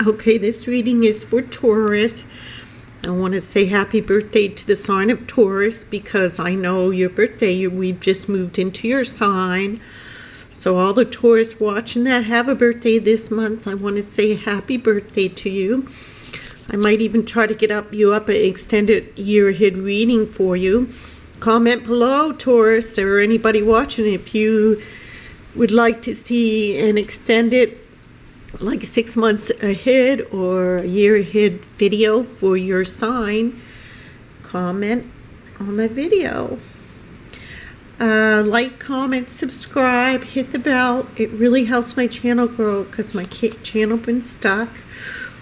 Okay, this reading is for Taurus. I want to say happy birthday to the sign of Taurus because I know your birthday, we've just moved into your sign. So all the Taurus watching that have a birthday this month, I want to say happy birthday to you. I might even try to get you up an extended year ahead reading for you. Comment below, Taurus, or anybody watching, if you would like to see an extended, like 6 months ahead or a year ahead video for your sign. Comment on my video. Like, comment, subscribe, hit the bell. It really helps my channel grow because my channel been stuck.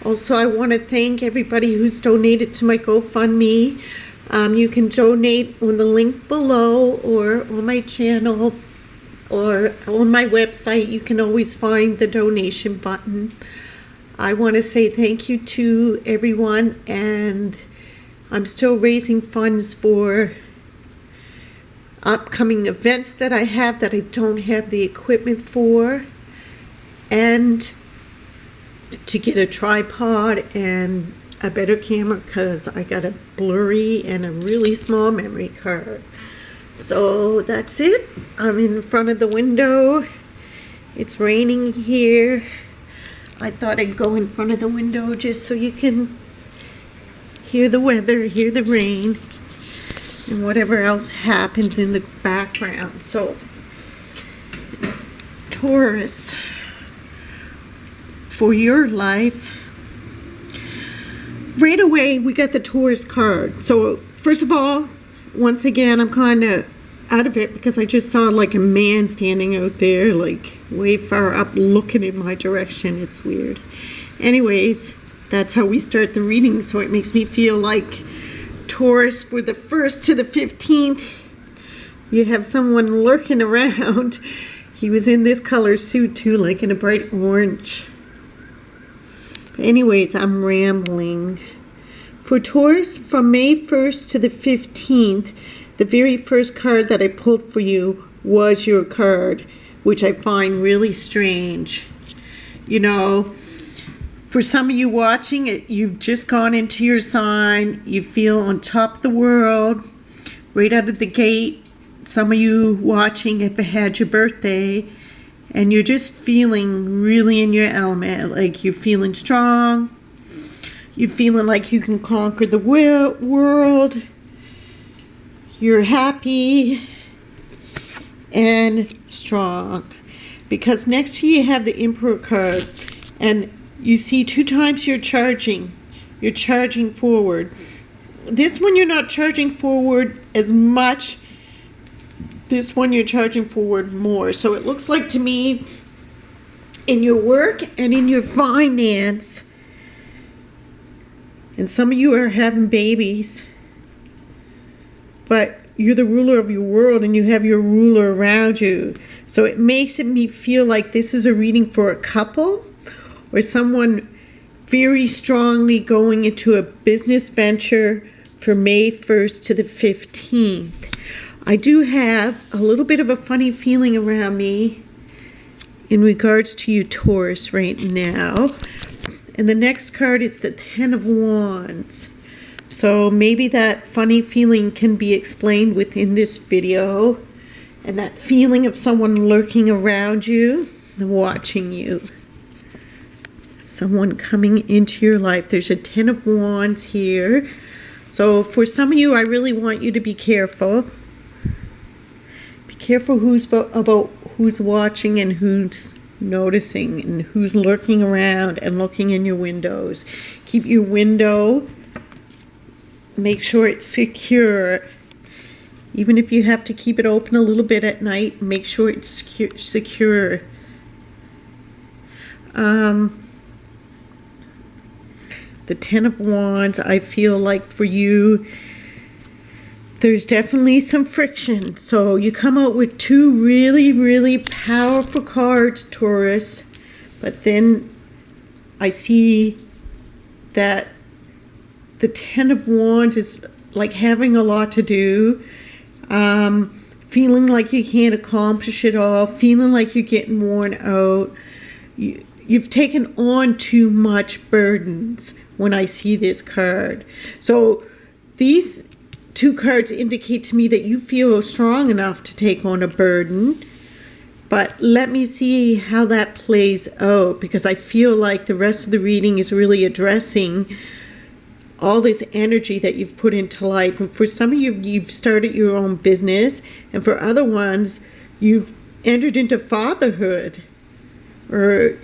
Also, I want to thank everybody who's donated to my GoFundMe. You can donate on the link below or on my channel or on my website. You can always find the donation button. I want to say thank you to everyone, and I'm still raising funds for upcoming events that I have that I don't have the equipment for, and to get a tripod and a better camera because I got a blurry and a really small memory card. So that's it. I'm in front of the window. It's raining here. I thought I'd go in front of the window just so you can hear the weather, hear the rain, and whatever else happens in the background. So, Taurus, for your life, right away we got the Taurus card. So, first of all, once again, I'm kind of out of it because I just saw like a man standing out there, like way far up looking in my direction. It's weird. Anyways, that's how we start the reading. So it makes me feel like Taurus, for the 1st to the 15th, you have someone lurking around. He was in this color suit too, like in a bright orange. But anyways, I'm rambling. For Taurus, from May 1st to the 15th, the very first card that I pulled for you was your card, which I find really strange. You know, for some of you watching it, you've just gone into your sign. You feel on top of the world, right out of the gate. Some of you watching, if it had your birthday, and you're just feeling really in your element, like you're feeling strong. You're feeling like you can conquer the world. You're happy and strong. Because next to you have the Emperor card. And you see 2 times you're charging. You're charging forward. This one you're not charging forward as much. This one you're charging forward more. So it looks like to me, in your work and in your finance, and some of you are having babies, but you're the ruler of your world and you have your ruler around you. So it makes me feel like this is a reading for a couple or someone very strongly going into a business venture for May 1st to the 15th. I do have a little bit of a funny feeling around me in regards to you, Taurus, right now. And the next card is the 10 of Wands. So maybe that funny feeling can be explained within this video. And that feeling of someone lurking around you and watching you. Someone coming into your life. There's a 10 of Wands here. So for some of you, I really want you to be careful. Be careful about who's watching and who's noticing and who's lurking around and looking in your windows. Keep your window, make sure it's secure. Even if you have to keep it open a little bit at night, make sure it's secure. The 10 of Wands, I feel like for you, there's definitely some friction. So you come out with 2 really, really powerful cards, Taurus. But then I see that the 10 of Wands is like having a lot to do. Feeling like you can't accomplish it all. Feeling like you're getting worn out. you've taken on too much burdens when I see this card. So these two cards indicate to me that you feel strong enough to take on a burden. But let me see how that plays out, because I feel like the rest of the reading is really addressing all this energy that you've put into life. And for some of you, you've started your own business, and for other ones, you've entered into fatherhood, or,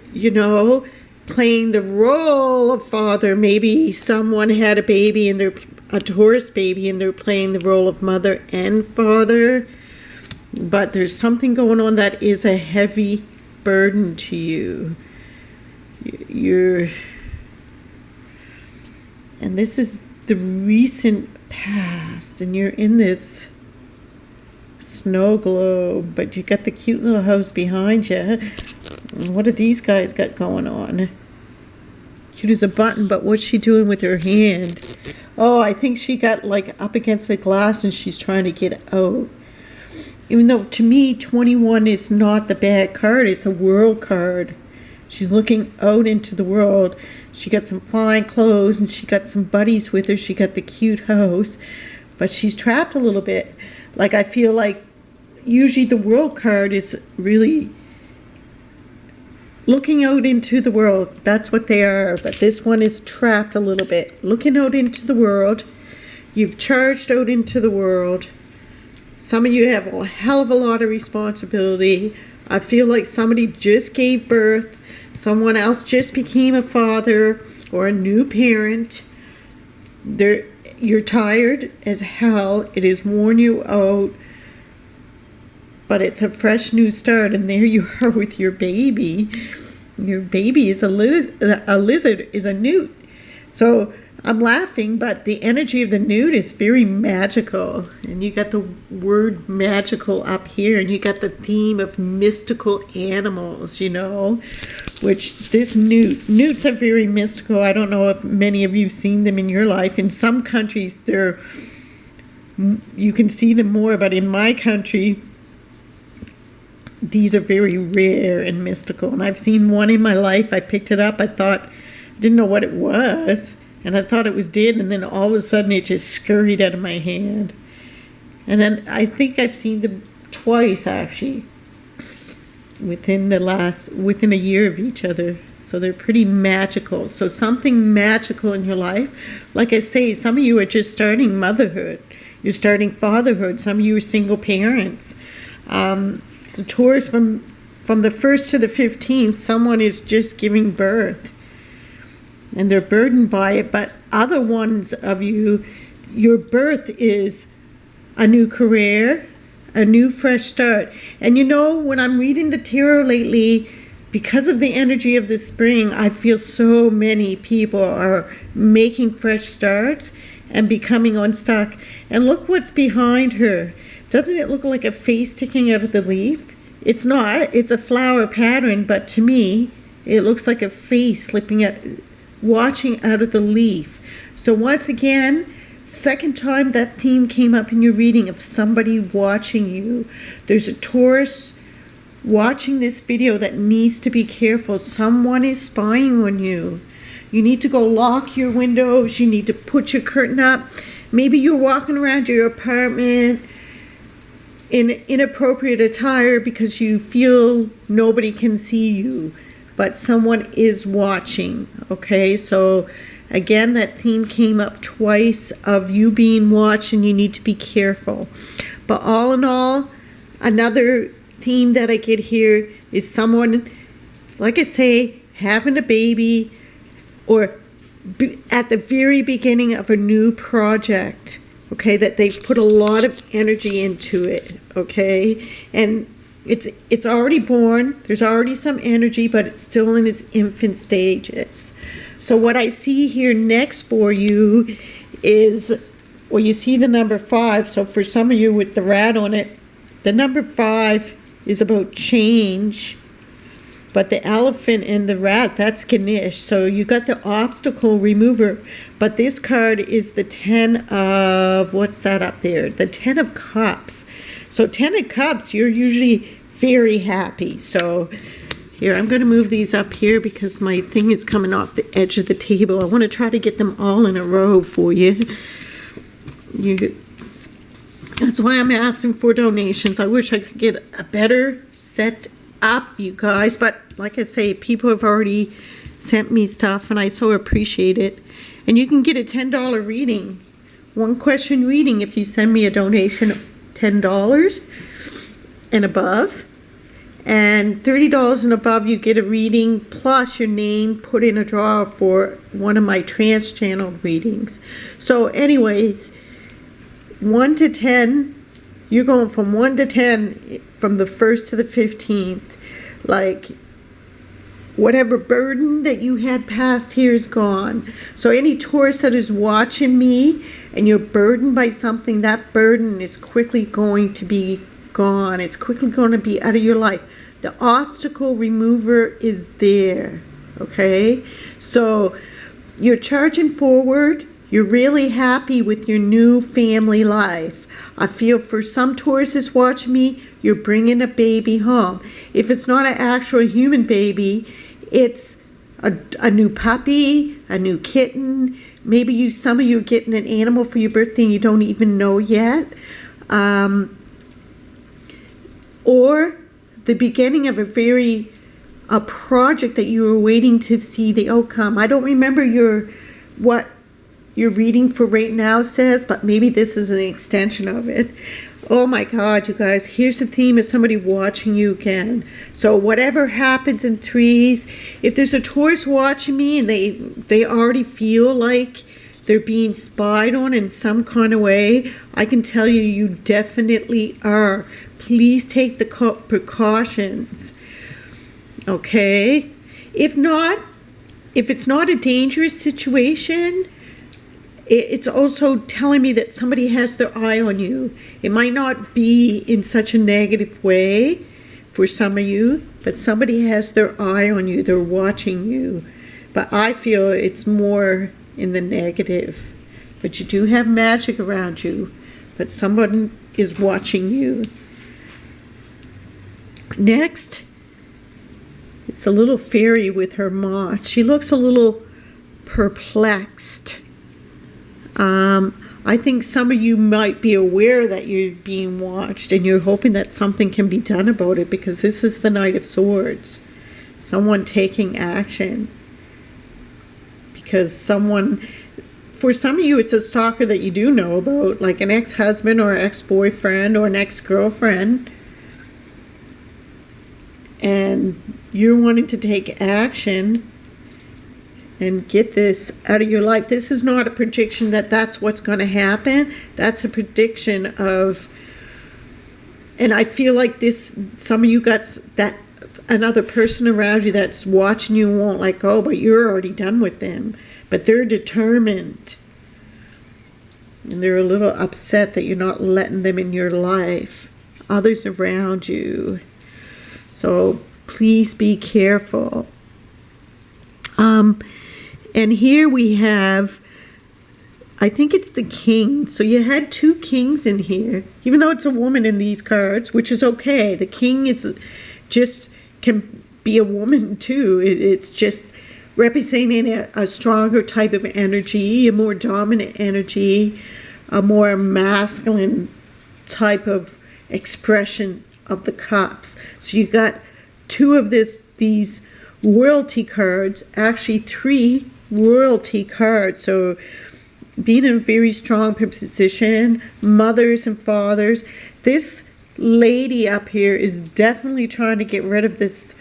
playing the role of father. Maybe someone had a baby and they're a Taurus baby, and they're playing the role of mother and father. But there's something going on that is a heavy burden to you. And this is the recent past, and you're in this snow globe, but you got the cute little house behind you. What do these guys got going on? Cute as a button, but what's she doing with her hand? Oh, I think she got up against the glass and she's trying to get out. Even though to me 21 is not the bad card, it's a world card. She's looking out into the world. She got some fine clothes and she got some buddies with her. She got the cute house, but she's trapped a little bit. I feel like usually the world card is really looking out into the world. That's what they are, but this one is trapped a little bit. Looking out into the world. You've charged out into the world. Some of you have a hell of a lot of responsibility. I feel like somebody just gave birth. Someone else just became a father or a new parent. You're tired as hell. It has worn you out. But it's a fresh new start. And there you are with your baby. Your baby is a lizard, is a newt. So I'm laughing, but the energy of the newt is very magical. And you got the word magical up here, and you got the theme of mystical animals, which this newts are very mystical. I don't know if many of you have seen them in your life. In some countries, you can see them more, but in my country, these are very rare and mystical. And I've seen one in my life. I picked it up. I didn't know what it was. And I thought it was dead, and then all of a sudden it just scurried out of my hand. And then I think I've seen them twice, actually, within a year of each other. So they're pretty magical. So something magical in your life. Like I say, some of you are just starting motherhood. You're starting fatherhood. Some of you are single parents. So Taurus, from the 1st to the 15th, someone is just giving birth. And they're burdened by it. But other ones of you, your birth is a new career, a new fresh start. And when I'm reading the tarot lately, because of the energy of the spring, I feel so many people are making fresh starts and becoming unstuck. And look what's behind her. Doesn't it look like a face sticking out of the leaf? It's not. It's a flower pattern, but to me, it looks like a face slipping out, watching out of the leaf. So once again, second time that theme came up in your reading of somebody watching you. There's a Taurus watching this video that needs to be careful. Someone is spying on you. You need to go lock your windows. You need to put your curtain up. Maybe you're walking around your apartment in inappropriate attire because you feel nobody can see you, but someone is watching. Okay, so again, that theme came up twice of you being watched, and you need to be careful. But all in all, another theme that I get here is someone, like I say, having a baby, or at the very beginning of a new project, okay, that they've put a lot of energy into it, okay, and it's already born, there's already some energy, but it's still in its infant stages. So what I see here next for you is, well, you see the number 5, so for some of you with the rat on it, the number 5 is about change, but the elephant and the rat, that's Ganesh. So you got the obstacle remover, but this card is the 10 of, what's that up there? The 10 of Cups. So 10 of Cups, you're usually very happy. So Here, I'm going to move these up here because my thing is coming off the edge of the table. I want to try to get them all in a row for you. That's why I'm asking for donations. I wish I could get a better set up, you guys. But like I say, people have already sent me stuff, and I so appreciate it. And you can get a $10 reading, one question reading, if you send me a donation of $10 and above. And $30 and above, you get a reading plus your name put in a drawer for one of my trance channeled readings. So anyways, 1 to 10, you're going from 1 to 10, from the 1st to the 15th. Like, whatever burden that you had past here is gone. So any Taurus that is watching me and you're burdened by something, that burden is quickly going to be gone. It's quickly going to be out of your life. The obstacle remover is there, okay? So you're charging forward. You're really happy with your new family life. I feel for some Tauruses watching me, you're bringing a baby home. If it's not an actual human baby, it's a new puppy, a new kitten. Maybe some of you are getting an animal for your birthday and you don't even know yet. Or the beginning of a project that you were waiting to see the outcome. I don't remember what your reading for right now says, but maybe this is an extension of it. Oh my God, you guys, here's the theme of somebody watching you again. So whatever happens in threes, if there's a Taurus watching me and they already feel like they're being spied on in some kind of way, I can tell you, you definitely are. Please take the precautions, okay? If it's not a dangerous situation, it's also telling me that somebody has their eye on you. It might not be in such a negative way for some of you, but somebody has their eye on you. They're watching you. But I feel it's more in the negative. But you do have magic around you, but someone is watching you. Next, it's a little fairy with her moss. She looks a little perplexed. I think some of you might be aware that you're being watched and you're hoping that something can be done about it, because this is the Knight of Swords. Someone taking action. Because for some of you, it's a stalker that you do know about, like an ex-husband or ex-boyfriend or an ex-girlfriend. And you're wanting to take action and get this out of your life. This is not a prediction that that's what's going to happen. That's a prediction of, and I feel like some of you got that another person around you that's watching you won't let go, but you're already done with them. But they're determined. And they're a little upset that you're not letting them in your life. Others around you. So please be careful. And here we have, I think it's the king. So you had two kings in here, even though it's a woman in these cards, which is okay. The king can be a woman too. It's just representing a stronger type of energy, a more dominant energy, a more masculine type of expression of the cups. So you got two of these royalty cards, actually 3 royalty cards. So being in a very strong position, mothers and fathers. This lady up here is definitely trying to get rid of this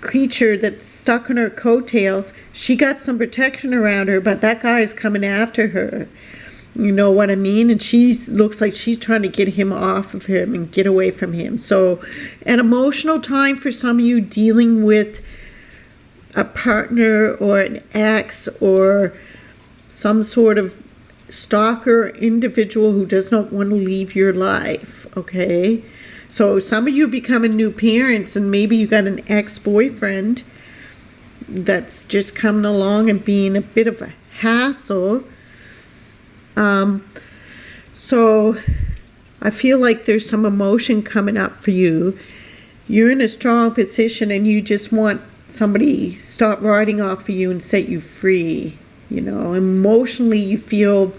creature that's stuck on her coattails. She got some protection around her, but that guy is coming after her. You know what I mean? And looks like she's trying to get him off of him and get away from him. So an emotional time for some of you dealing with a partner or an ex or some sort of stalker individual who does not want to leave your life, okay? So some of you becoming new parents, and maybe you got an ex-boyfriend that's just coming along and being a bit of a hassle. So I feel like there's some emotion coming up for you. you're in a strong position and you just want somebody to stop riding off of you and set you free. You know, emotionally you feel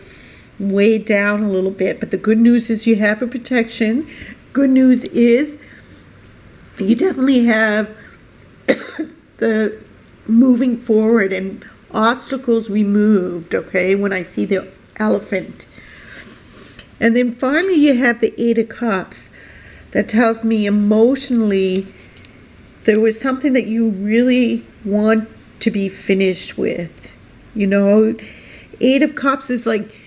weighed down a little bit, but the good news is you have a protection. Good news is you definitely have the moving forward and obstacles removed, okay, when I see the elephant. And then finally you have the Eight of Cups. That tells me emotionally there was something that you really want to be finished with. You know, Eight of Cups is like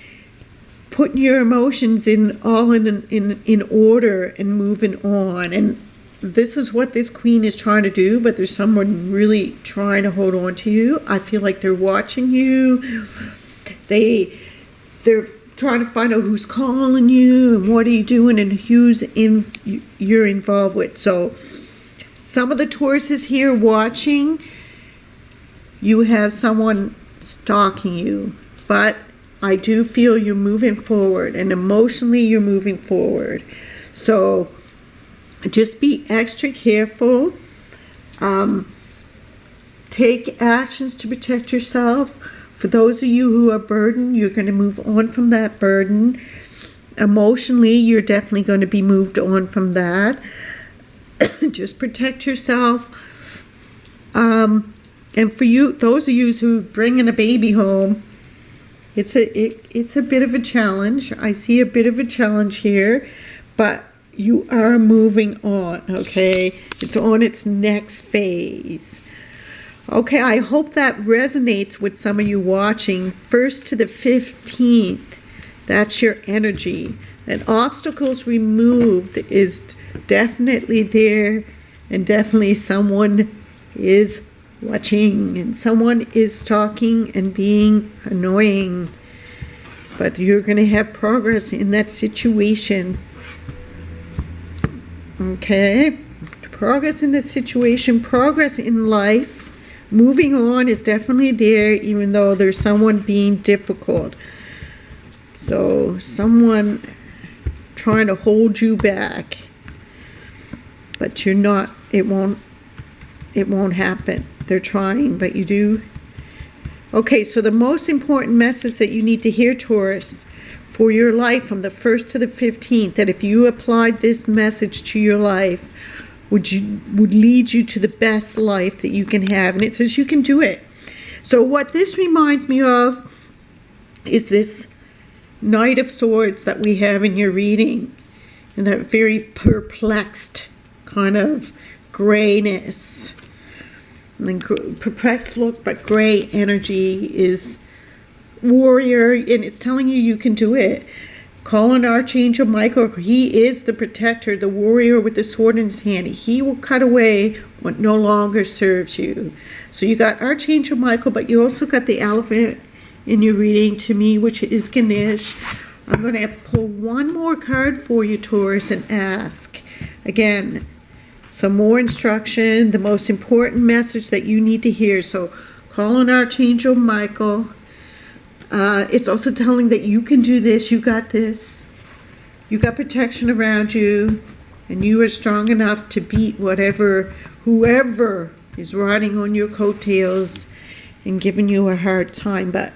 putting your emotions in order and moving on. And this is what this queen is trying to do, but there's someone really trying to hold on to you. I feel like they're watching you. They're trying to find out who's calling you and what are you doing and you're involved with. So some of the Tauruses here watching, you have someone stalking you, but I do feel you're moving forward and emotionally you're moving forward. So just be extra careful. Take actions to protect yourself. For those of you who are burdened, you're going to move on from that burden. Emotionally, you're definitely going to be moved on from that. Just protect yourself. And for you, those of you who bringing a baby home, it's a bit of a challenge. I see a bit of a challenge here, but you are moving on, okay? It's on its next phase. Okay, I hope that resonates with some of you watching. 1st to the 15th, that's your energy. And obstacles removed is definitely there, and definitely someone is watching, and someone is talking and being annoying. But you're going to have progress in that situation. Okay, progress in the situation, progress in life. Moving on is definitely there, even though there's someone being difficult. So someone trying to hold you back, but you're not. It won't happen. They're trying, but you do. Okay, so the most important message that you need to hear, Taurus, for your life from the 1st to the 15th, that if you applied this message to your life, would lead you to the best life that you can have. And it says you can do it. So what this reminds me of is this Knight of Swords that we have in your reading, and that very perplexed kind of grayness. And perplexed look, but gray energy is warrior, and it's telling you you can do it. Call on Archangel Michael. He is the protector, the warrior with the sword in his hand. He will cut away what no longer serves you. So you got Archangel Michael, but you also got the elephant in your reading to me, which is Ganesh. I'm going to pull one more card for you, Taurus, and ask. Again, some more instruction, the most important message that you need to hear. So call on Archangel Michael. It's also telling that you can do this, you got this, you got protection around you, and you are strong enough to beat whoever is riding on your coattails and giving you a hard time. But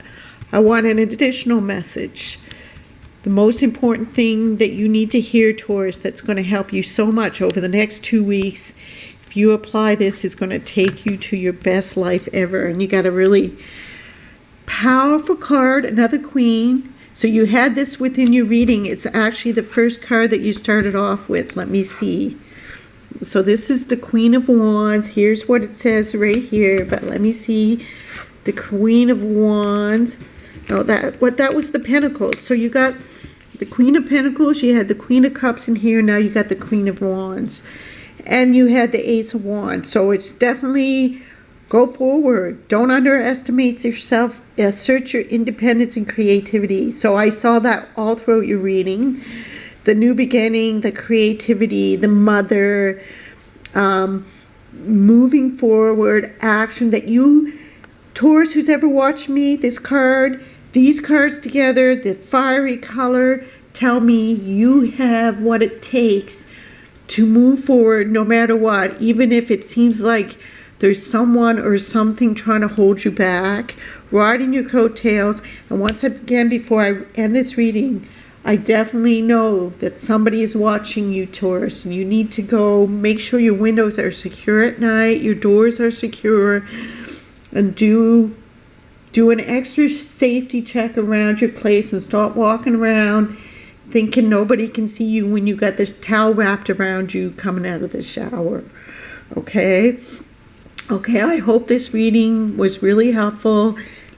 I want an additional message. The most important thing that you need to hear, Taurus, that's going to help you so much over the next 2 weeks, if you apply this, is going to take you to your best life ever. And you got a really powerful card, another queen. So you had this within your reading. It's actually the first card that you started off with. Let me see. So this is the Queen of Wands. Here's what it says right here, but let me see. The Queen of Wands. No, that was the Pentacles. So you got the Queen of Pentacles, you had the Queen of Cups in here, now you got the Queen of Wands. And you had the Ace of Wands. So it's definitely go forward. Don't underestimate yourself. Assert your independence and creativity. So I saw that all throughout your reading. The new beginning, the creativity, the mother, moving forward, action that you, Taurus, who's ever watched me, this card, these cards together, the fiery color, tell me you have what it takes to move forward no matter what, even if it seems like there's someone or something trying to hold you back, riding your coattails. And once again, before I end this reading, I definitely know that somebody is watching you, Taurus. You need to go make sure your windows are secure at night, your doors are secure, and do an extra safety check around your place and stop walking around thinking nobody can see you when you got this towel wrapped around you coming out of the shower. Okay, I hope this reading was really helpful,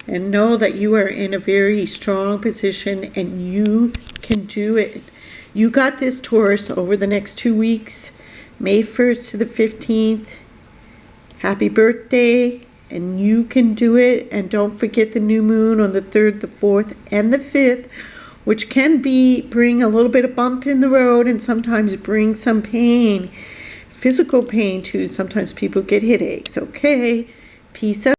and know that you are in a very strong position and you can do it. You got this, Taurus, over the next 2 weeks, May 1st to the 15th. Happy birthday, and you can do it. And don't forget the new moon on the 3rd, the 4th, and the 5th, which can bring a little bit of bump in the road and sometimes bring some pain, physical pain too. Sometimes people get headaches. Okay, peace out.